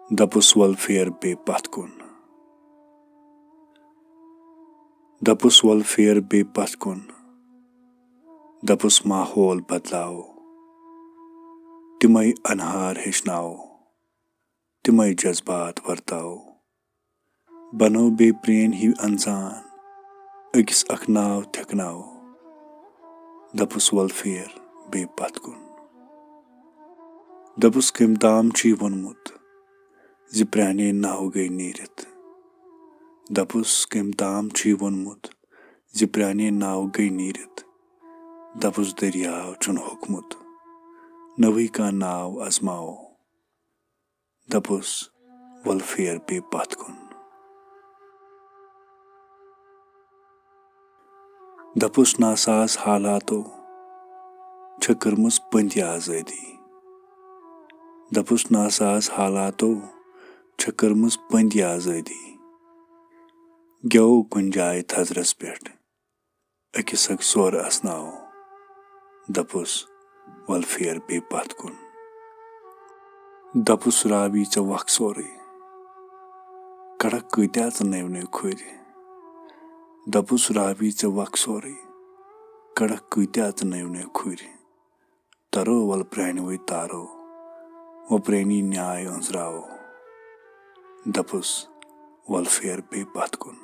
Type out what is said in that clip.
DAPUS वल फेर बे पथ कुन DAPUS वल फेर बे पथ कुन DAPUS माहौल बदलाओ तिमै अनहार हेचनाओ तिमै जज्बात वर्ताओ बनो बे प्रेन ही अनजान अकिस अख नाव थेकनाओ DAPUS वल फेर बे पथ कुन DAPUS कम ताम छी वोनमुत ज प्राणे नाव गई नीरित DAPUS कम ताम छी वोनमुत ज प्राणे नाव गई नीरित DAPUS दरियाव चुन होकमुत नवी का नाव आजमाओ DAPUS वल फेर बे पथ कुन DAPUS नासाज हालातो छ कर्मस पंथी आजादी DAPUS नासाज हालातो छ कर्मस पंथी आजादी गेव कुन जाय थजरस पेट अकिस अक सोर असनाओ DAPUS वल फेर बे पथ कुन DAPUS रावी च वख सोरे कड़क कत्या च नव खुर DAPUS रावी च वख सोरे कड़क कत्या च नव खुर तरो वल प्राणवै तारो वो प्रेनी न्याय अंजराओ DAPUS वल फेर बे पथ कुन